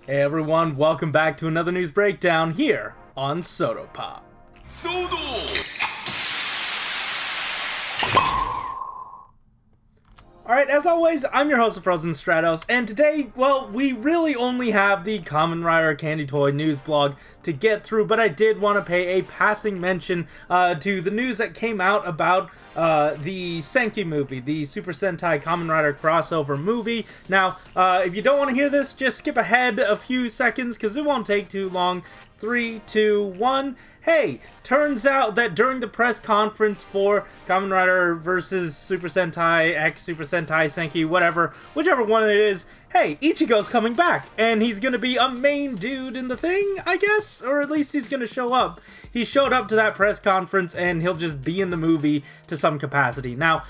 Hey everyone, welcome back to another news breakdown here on Soto Pop. Alright, as always, I'm your host of Frozen Stratos, and today, well, we really only have the Kamen Rider Candy Toy news blog to get through, but I did want to pay a passing mention to the news that came out about the Senki movie, the Super Sentai Kamen Rider crossover movie. Now, if you don't want to hear this, just skip ahead a few seconds, because it won't take too long. 3, 2, 1... Hey, turns out that during the press conference for Kamen Rider vs. Super Sentai X, Super Sentai Senki, whatever, whichever one it is, hey, Ichigo's coming back, and he's gonna be a main dude in the thing, I guess? Or at least he's gonna show up. He showed up to that press conference, and he'll just be in the movie to some capacity. Now,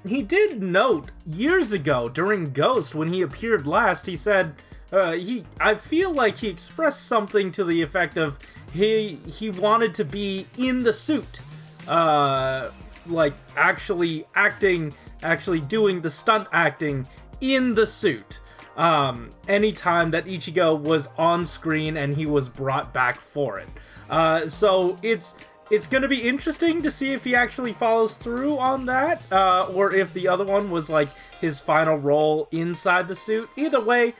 he did note years ago during Ghost, when he appeared last, he said, I feel like he expressed something to the effect of, he wanted to be in the suit, like actually acting, actually doing the stunt acting in the suit, anytime that Ichigo was on screen and he was brought back for it. So it's gonna be interesting to see if he actually follows through on that, or if the other one was like his final role inside the suit. Either way,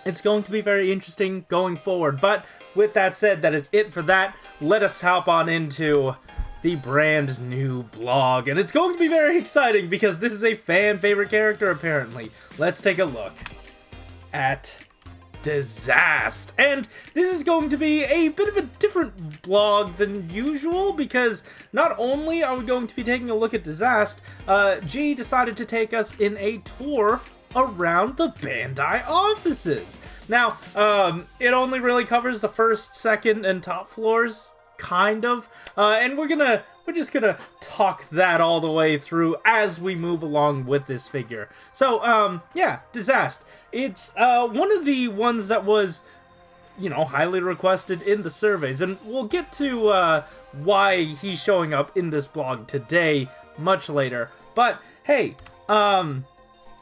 it's going to be very interesting going forward, but with that said, that is it for that. Let us hop on into the brand new blog. And it's going to be very exciting because this is a fan favorite character, apparently. Let's take a look at Desast. And this is going to be a bit of a different blog than usual because not only are we going to be taking a look at Desast, G decided to take us in a tour around the Bandai offices. Now, it only really covers the first, second, and top floors, kind of, and we're just gonna talk that all the way through as we move along with this figure. So, yeah, Desast. It's one of the ones that was, you know, highly requested in the surveys, and we'll get to why he's showing up in this blog today much later. But hey,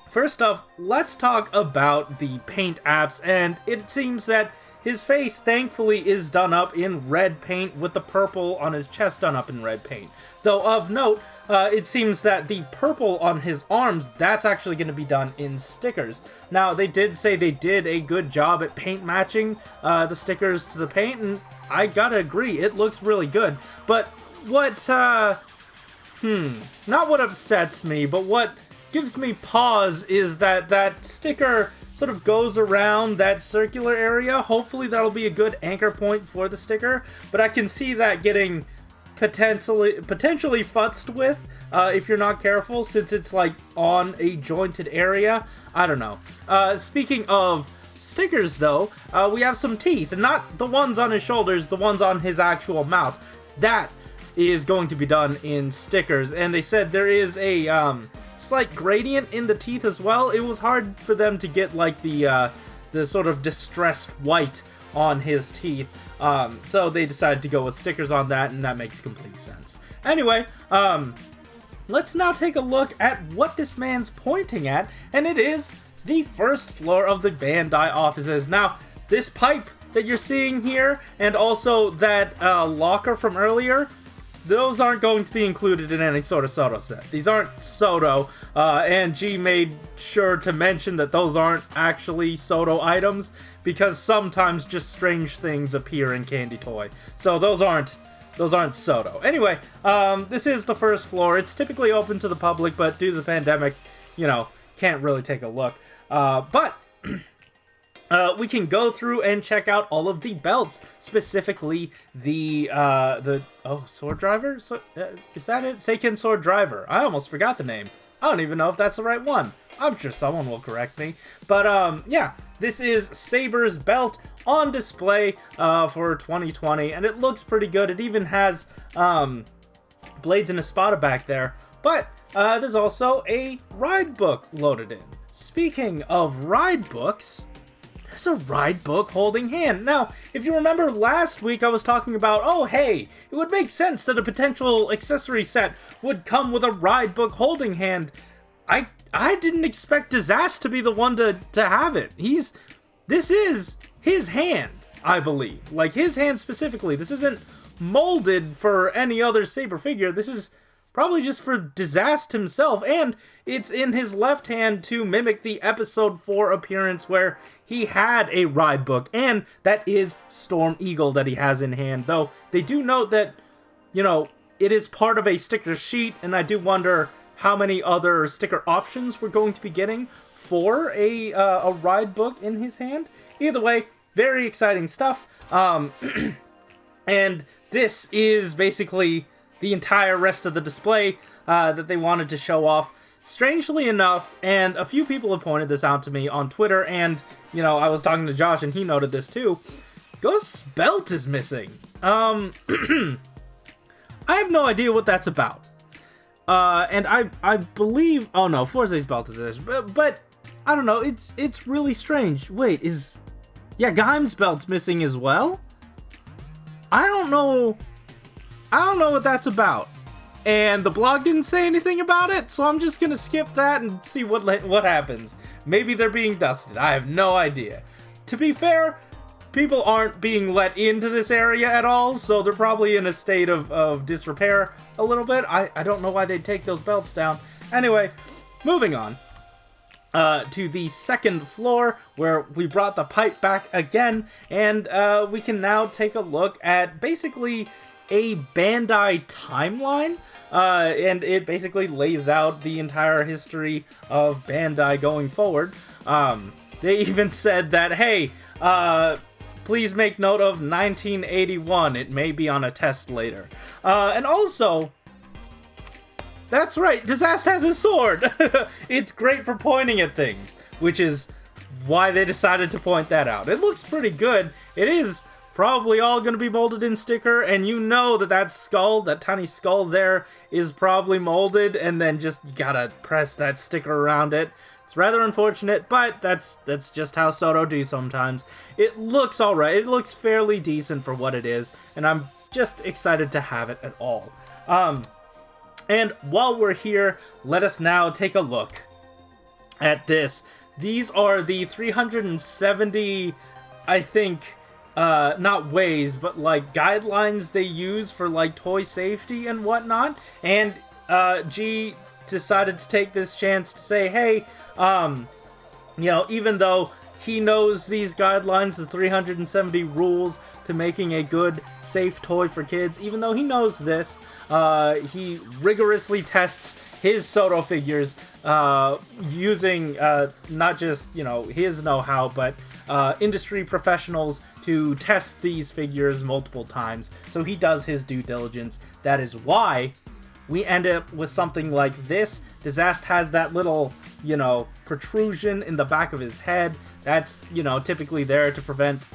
first off, let's talk about the paint apps, and it seems that his face, thankfully, is done up in red paint with the purple on his chest done up in red paint. Though, of note, it seems that the purple on his arms, that's actually going to be done in stickers. Now, they did say they did a good job at paint matching the stickers to the paint, and I gotta agree, it looks really good. But what, not what upsets me, but what gives me pause is that that sticker sort of goes around that circular area. Hopefully that'll be a good anchor point for the sticker, but I can see that getting potentially futzed with if you're not careful, since it's like on a jointed area. I don't know. Speaking of stickers though, we have some teeth, and not the ones on his shoulders, the ones on his actual mouth. That is going to be done in stickers, and they said there is a slight gradient in the teeth as well. It was hard for them to get like the sort of distressed white on his teeth, so they decided to go with stickers on that, and that makes complete sense. Anyway, let's now take a look at what this man's pointing at, and it is the first floor of the Bandai offices. Now, this pipe that you're seeing here, and also that locker from earlier, those aren't going to be included in any sort of Soto set. These aren't Soto, and G made sure to mention that those aren't actually Soto items, because sometimes just strange things appear in Candy Toy. So those aren't Soto. Anyway, this is the first floor. It's typically open to the public, but due to the pandemic, you know, can't really take a look. But we can go through and check out all of the belts, specifically the Sword Driver? So, is that it? Seiken Sword Driver. I almost forgot the name. I don't even know if that's the right one. I'm sure someone will correct me. But, yeah, this is Saber's belt on display for 2020, and it looks pretty good. It even has Blades and Espada back there. But there's also a ride book loaded in. Speaking of ride books, there's a ride book holding hand. Now, if you remember last week, I was talking about, oh hey, it would make sense that a potential accessory set would come with a ride book holding hand. I didn't expect Desast to be the one to have it. He's this is his hand, I believe. Like, his hand specifically. This isn't molded for any other Saber figure. This is probably just for Desast himself, and it's in his left hand to mimic the episode 4 appearance where he had a ride book, and that is Storm Eagle that he has in hand, though they do note that, you know, it is part of a sticker sheet, and I do wonder how many other sticker options we're going to be getting for a ride book in his hand. Either way, very exciting stuff, and this is basically the entire rest of the display that they wanted to show off. Strangely enough, and a few people have pointed this out to me on Twitter, and, you know, I was talking to Josh and he noted this too. Ghost's belt is missing. I have no idea what that's about. And I believe... Oh no, Forze's belt is there. But I don't know, it's really strange. Wait, yeah, Geheim's belt's missing as well? I don't know what that's about. And the blog didn't say anything about it, so I'm just gonna skip that and see what happens. Maybe they're being dusted. I have no idea. To be fair, people aren't being let into this area at all, so they're probably in a state of disrepair a little bit. I don't know why they'd take those belts down. Anyway, moving on to the second floor, where we brought the pipe back again, and we can now take a look at basically a Bandai timeline, and it basically lays out the entire history of Bandai going forward. They even said that, hey, please make note of 1981, it may be on a test later. And also, that's right, Desast has his sword! It's great for pointing at things, which is why they decided to point that out. It looks pretty good. It is probably all going to be molded in sticker, and you know that skull, that tiny skull there, is probably molded, and then just gotta press that sticker around it. It's rather unfortunate, but that's just how Shodo do sometimes. It looks alright, it looks fairly decent for what it is, and I'm just excited to have it at all. And while we're here, let us now take a look at this. These are the 370, I think, not ways, but like guidelines they use for like toy safety and whatnot. And G decided to take this chance to say, hey, you know, even though he knows these guidelines, the 370 rules to making a good, safe toy for kids, even though he knows this, he rigorously tests his Shodo figures using not just, you know, his know-how, but industry professionals to test these figures multiple times. So he does his due diligence. That is why we end up with something like this. Desast has that little, you know, protrusion in the back of his head. That's, you know, typically there to prevent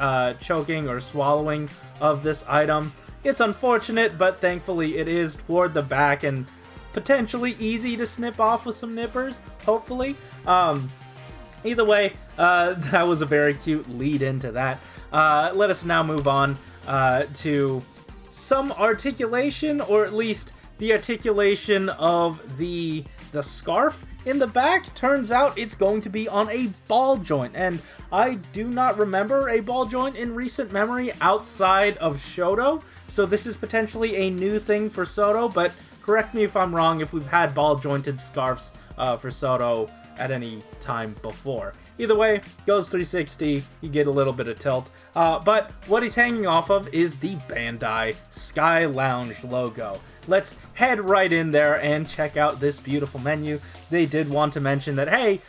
choking or swallowing of this item. It's unfortunate, but thankfully it is toward the back and potentially easy to snip off with some nippers, hopefully. Either way, that was a very cute lead into that. Let us now move on to some articulation, or at least the articulation of the scarf in the back. Turns out it's going to be on a ball joint, and I do not remember a ball joint in recent memory outside of Shodo, so this is potentially a new thing for Shodo, but correct me if I'm wrong if we've had ball jointed scarves for Shodo at any time before. Either way, goes 360, you get a little bit of tilt, but what he's hanging off of is the Bandai Sky Lounge logo. Let's head right in there and check out this beautiful menu. They did want to mention that, hey,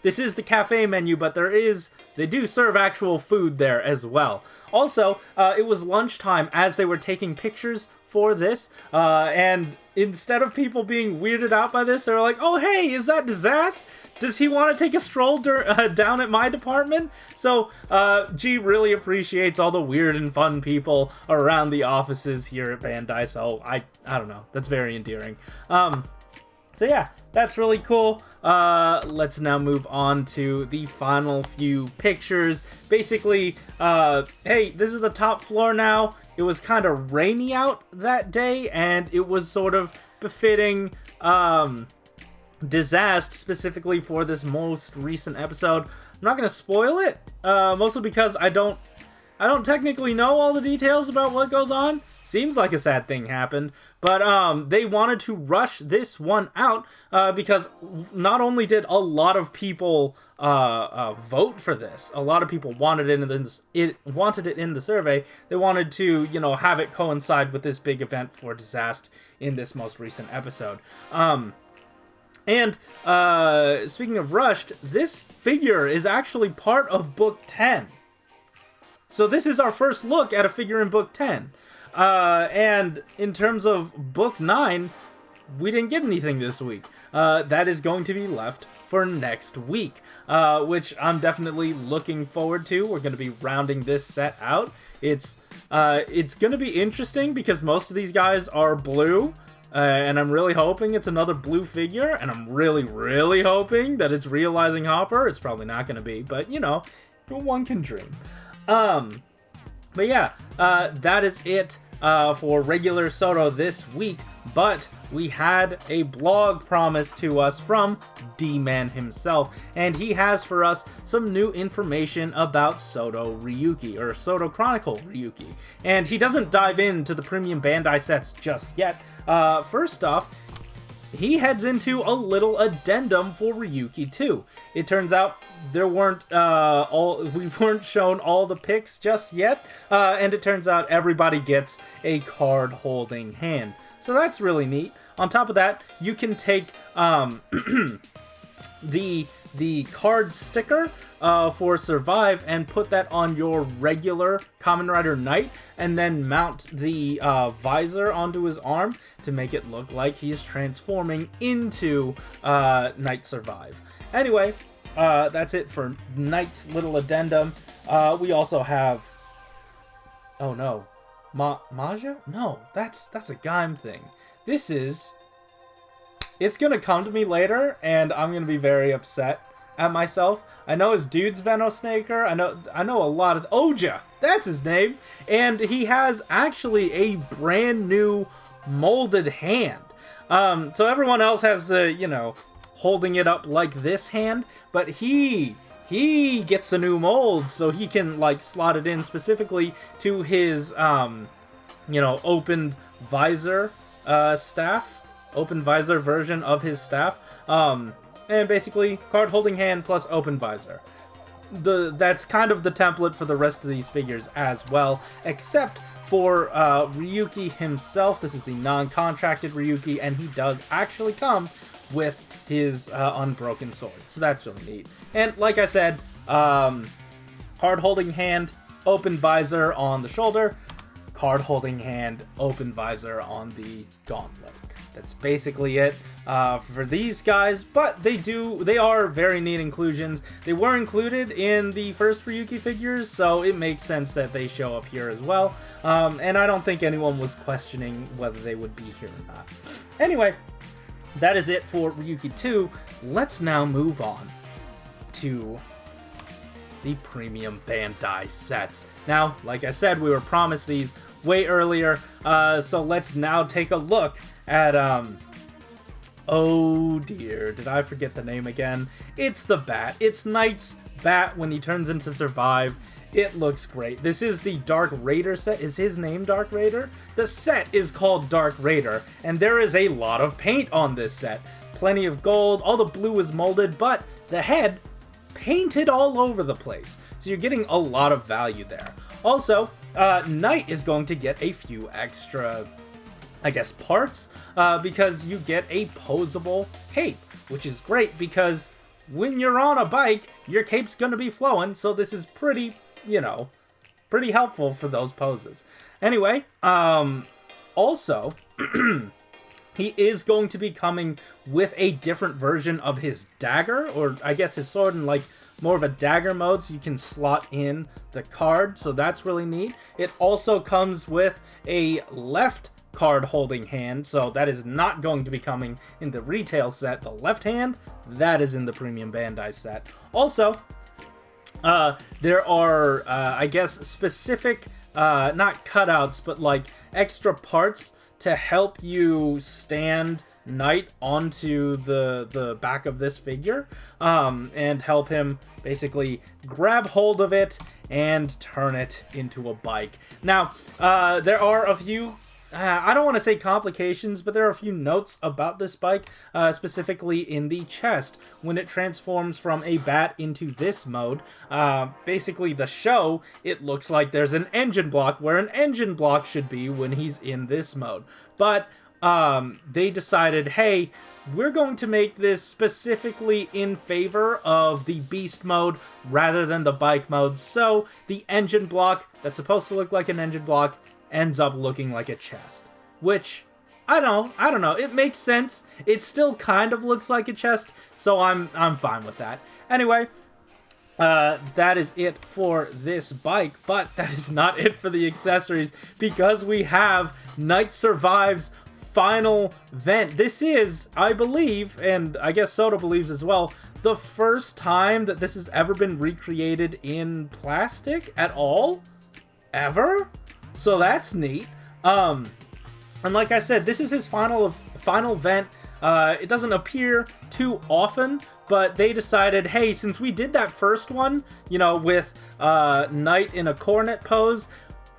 this is the cafe menu, but they do serve actual food there as well. Also, it was lunchtime as they were taking pictures for this, and instead of people being weirded out by this, they were like, oh hey, is that Desast? Does he want to take a stroll down at my department? So, G really appreciates all the weird and fun people around the offices here at Bandai, so I don't know, that's very endearing. So yeah, that's really cool. Let's now move on to the final few pictures. Basically, hey, this is the top floor now. It was kind of rainy out that day, and it was sort of befitting Desast specifically for this most recent episode. not going to spoil it, mostly because I don't technically know all the details about what goes on. Seems like a sad thing happened, but they wanted to rush this one out because not only did a lot of people vote for this, a lot of people wanted it in the survey. They wanted to, you know, have it coincide with this big event for Desast in this most recent episode. And speaking of rushed, this figure is actually part of Book 10. So this is our first look at a figure in Book 10. And in terms of Book 9, we didn't get anything this week. That is going to be left for next week, which I'm definitely looking forward to. We're going to be rounding this set out. It's going to be interesting because most of these guys are blue, and I'm really hoping it's another blue figure, and I'm really, really hoping that it's Realizing Hopper. It's probably not going to be, but, you know, one can dream. But yeah, that is it for regular Soto this week, but we had a blog promised to us from D-Man himself, and he has for us some new information about Soto Ryuki, or Soto Chronicle Ryuki. And he doesn't dive into the premium Bandai sets just yet. First off, he heads into a little addendum for Ryuki 2. It turns out we weren't shown all the pics just yet, and it turns out everybody gets a card holding hand. So that's really neat. On top of that, you can take the card sticker for Survive and put that on your regular Kamen Rider Knight, and then mount the visor onto his arm to make it look like he's transforming into Knight Survive. Anyway, that's it for Knight's little addendum. We also have... Oh no. Maja? No, that's a Gaim thing. This is... It's gonna come to me later, and I'm gonna be very upset at myself. I know his dude's Venosnaker. I know a lot of... Oja! That's his name! And he has actually a brand new molded hand. So everyone else has the, you know, holding it up like this hand, but he gets a new mold, so he can, like, slot it in specifically to his, you know, opened visor staff. Open visor version of his staff. And basically, card holding hand plus open visor. That's kind of the template for the rest of these figures as well, except for Ryuki himself. This is the non-contracted Ryuki, and he does actually come with his unbroken sword. So that's really neat. And like I said, card holding hand, open visor on the shoulder, card holding hand, open visor on the gauntlet. That's basically it for these guys, but they are very neat inclusions. They were included in the first Ryuki figures, so it makes sense that they show up here as well. And I don't think anyone was questioning whether they would be here or not. Anyway, that is it for Ryuki 2. Let's now move on to the premium Bandai sets. Now, like I said, we were promised these way earlier, so let's now take a look at, oh dear, did I forget the name again? It's the Bat. It's Knight's Bat when he turns into Survive. It looks great. This is the Dark Raider set. Is his name Dark Raider? The set is called Dark Raider, and there is a lot of paint on this set. Plenty of gold, all the blue is molded, but the head painted all over the place. So you're getting a lot of value there. Also, Knight is going to get a few extra, I guess, parts, because you get a posable cape, which is great because when you're on a bike, your cape's going to be flowing, so this is pretty, you know, pretty helpful for those poses. Anyway, also, he is going to be coming with a different version of his dagger, or I guess his sword in, like, more of a dagger mode, so you can slot in the card, so that's really neat. It also comes with a left card holding hand, so that is not going to be coming in the retail set. The left hand, that is in the premium Bandai set. Also, there are, I guess, specific, not cutouts, but like extra parts to help you stand Knight onto the back of this figure, and help him basically grab hold of it and turn it into a bike. Now, there are a few, I don't want to say complications, but there are a few notes about this bike, specifically in the chest. When it transforms from a bat into this mode, basically the show, it looks like there's an engine block where an engine block should be when he's in this mode. But they decided, hey, we're going to make this specifically in favor of the beast mode rather than the bike mode. So the engine block that's supposed to look like an engine block ends up looking like a chest, which I don't know. It makes sense. It still kind of looks like a chest, so I'm fine with that. Anyway, that is it for this bike, but that is not it for the accessories, because we have Night Survives final vent. This is, I believe, and I guess Soda believes as well, the first time that this has ever been recreated in plastic at all, ever. So that's neat. And like I said, this is his final vent. It doesn't appear too often, but they decided, hey, since we did that first one, you know, with Knight in a cornet pose,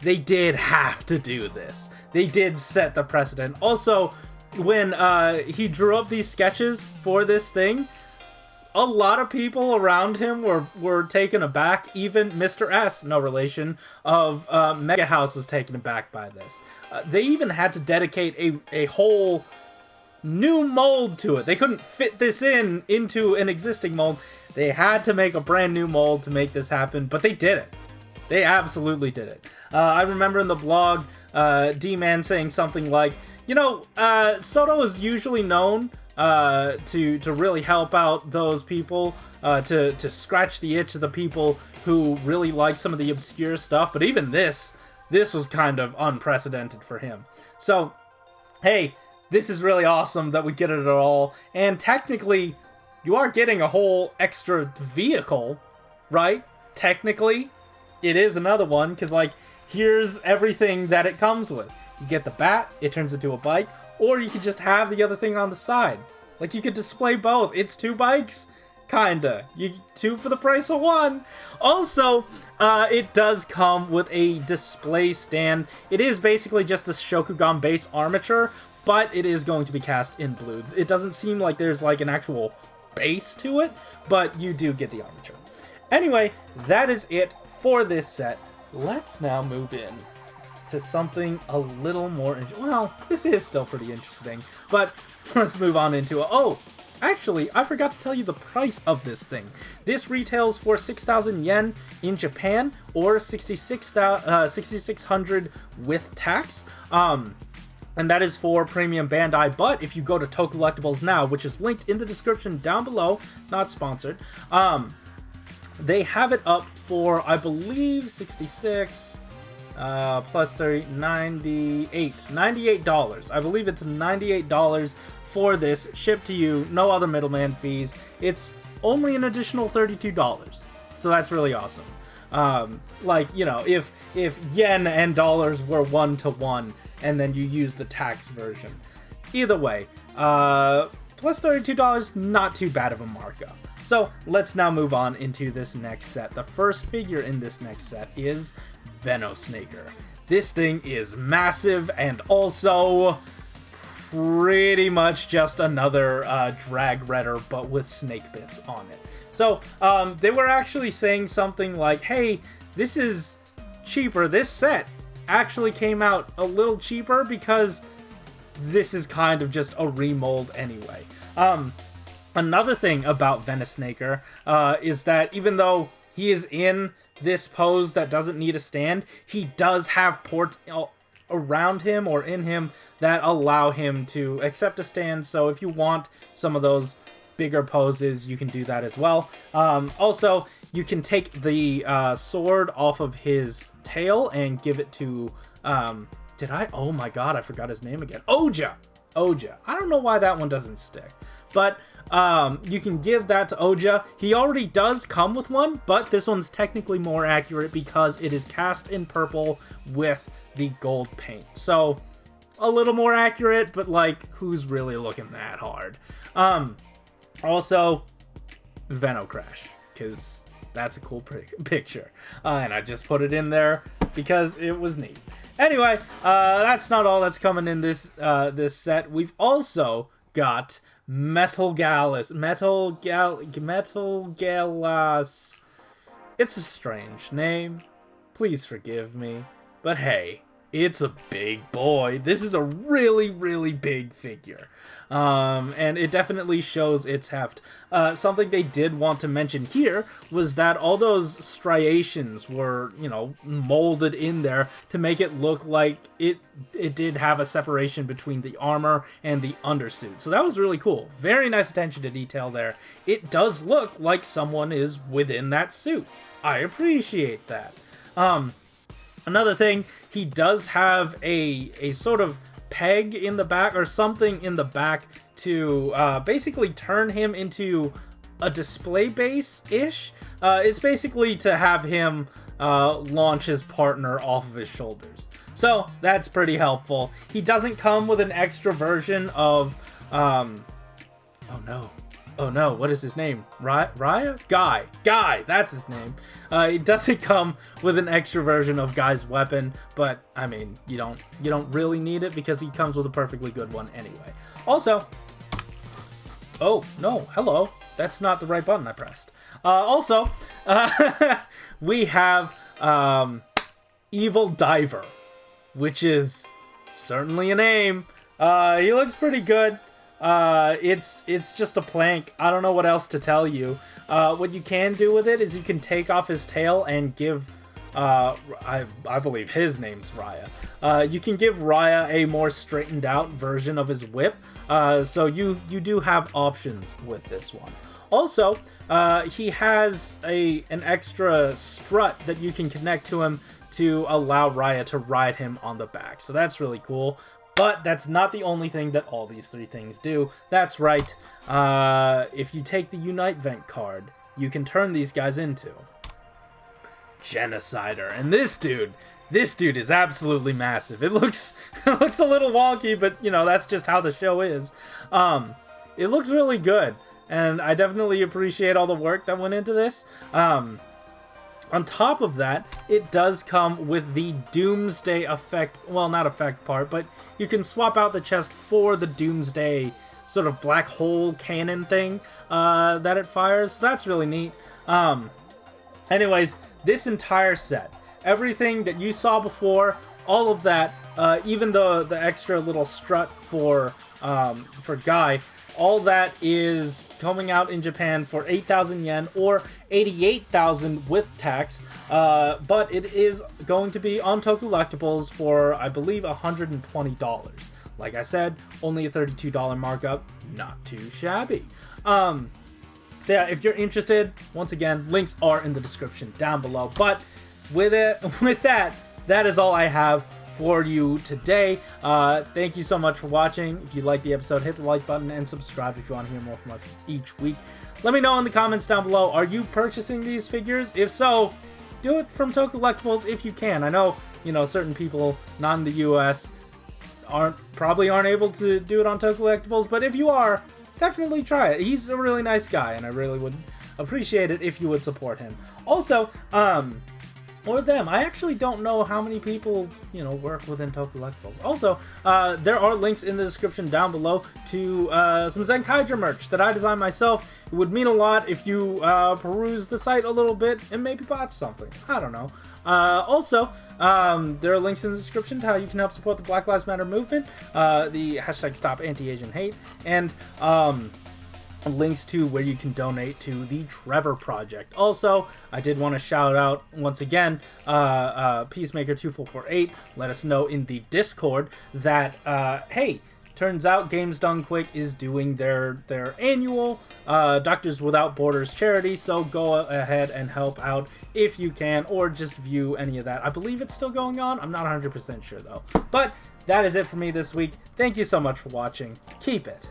they did have to do this. They did set the precedent. Also, when he drew up these sketches for this thing, a lot of people around him were taken aback. Even Mr. S, no relation, of Mega House was taken aback by this. They even had to dedicate a whole new mold to it. They couldn't fit this into an existing mold. They had to make a brand new mold to make this happen, but they did it. They absolutely did it. I remember in the blog, D-Man saying something like, you know, Soto is usually known to really help out those people, to scratch the itch of the people who really like some of the obscure stuff, but even this was kind of unprecedented for him. So, hey, this is really awesome that we get it at all, and technically, you are getting a whole extra vehicle, right? Technically, it is another one, because, like, here's everything that it comes with. You get the bat, it turns into a bike, or you could just have the other thing on the side. Like, you could display both. It's two bikes, kinda. Two for the price of one. Also, it does come with a display stand. It is basically just the Shokugan base armature, but it is going to be cast in blue. It doesn't seem like there's, like, an actual base to it, but you do get the armature. Anyway, that is it for this set. Let's now move in to something a little more, well, this is still pretty interesting, but let's move on into it. Oh, actually, I forgot to tell you the price of this thing. This retails for 6,000 yen in Japan, or 6,600 with tax. And that is for premium Bandai, but if you go to Tokullectibles now, which is linked in the description down below, not sponsored, they have it up for, I believe, 66 plus 30, $98. I believe it's $98 for this, shipped to you, no other middleman fees. It's only an additional $32, so that's really awesome. Like, you know, if yen and dollars were 1-to-1, and then you use the tax version. Either way, plus $32, not too bad of a markup. So let's now move on into this next set. The first figure in this next set is Venosnaker. This thing is massive and also pretty much just another drag redder, but with snake bits on it. So they were actually saying something like, hey, this is cheaper. This set actually came out a little cheaper because this is kind of just a remold anyway. Another thing about Venosnaker is that even though he is in this pose that doesn't need a stand, he does have ports around him or in him that allow him to accept a stand. So if you want some of those bigger poses, you can do that as well. Also, you can take the sword off of his tail and give it to, oh my god, I forgot his name again. Oja! I don't know why that one doesn't stick. But you can give that to Oja. He already does come with one, but this one's technically more accurate because it is cast in purple with the gold paint. So, a little more accurate, but like, who's really looking that hard? Also, Venocrash, because that's a cool picture. And I just put it in there because it was neat. Anyway, that's not all that's coming in this set. We've also got Metal Gallus. It's a strange name. Please forgive me. But hey, it's a big boy. This is a really, really big figure. And it definitely shows its heft. Something they did want to mention here was that all those striations were, you know, molded in there to make it look like it did have a separation between the armor and the undersuit. So that was really cool. Very nice attention to detail there. It does look like someone is within that suit. I appreciate that. Another thing, he does have a sort of peg in the back or something in the back to basically turn him into a display base-ish. It's basically to have him launch his partner off of his shoulders. So that's pretty helpful. He doesn't come with an extra version of oh no, what is his name? Raya? Guy, that's his name. It doesn't come with an extra version of Guy's weapon, but I mean, you don't really need it because he comes with a perfectly good one anyway. Also, oh no, hello, that's not the right button I pressed. Also, we have Evil Diver, which is certainly a name. He looks pretty good. It's just a plank. I don't know what else to tell you. What you can do with it is you can take off his tail and give, I believe his name's Raya. You can give Raya a more straightened out version of his whip. So you do have options with this one. Also, he has an extra strut that you can connect to him to allow Raya to ride him on the back. So that's really cool. But that's not the only thing that all these three things do. That's right. If you take the Unite Vent card, you can turn these guys into Genocider. And this dude is absolutely massive. It looks a little wonky, but you know, that's just how the show is. It looks really good, and I definitely appreciate all the work that went into this. On top of that, it does come with the Doomsday effect, well, not effect part, but you can swap out the chest for the Doomsday sort of black hole cannon thing that it fires. So that's really neat. Anyways, this entire set, everything that you saw before, all of that, even the extra little strut for Guy, all that is coming out in Japan for 8,000 yen or 88,000 with tax, but it is going to be on Tokullectibles for, I believe, $120. Like I said, only a $32 markup, not too shabby. So yeah, if you're interested, once again, links are in the description down below. But with that is all I have for you today. Thank you so much for watching. If you liked the episode, hit the like button and subscribe if you want to hear more from us each week. Let me know in the comments down below, are you purchasing these figures? If so, do it from Tokullectibles if you can. I know, you know, certain people not in the US probably aren't able to do it on Tokullectibles, but if you are, definitely try it. He's a really nice guy, and I really would appreciate it if you would support him. Also, or them. I actually don't know how many people, you know, work within Tokullectibles. Also, there are links in the description down below to some Zenkaiger merch that I designed myself. It would mean a lot if you peruse the site a little bit and maybe bought something. I don't know. Also, there are links in the description to how you can help support the Black Lives Matter movement, the hashtag Stop Anti-Asian Hate, and links to where you can donate to the Trevor Project. Also, I did want to shout out once again Peacemaker2448 let us know in the Discord that hey, turns out Games Done Quick is doing their annual Doctors Without Borders charity, so go ahead and help out if you can, or just view any of that. I believe it's still going on. I'm not 100% sure though. But that is it for me this week. Thank you so much for watching. Keep it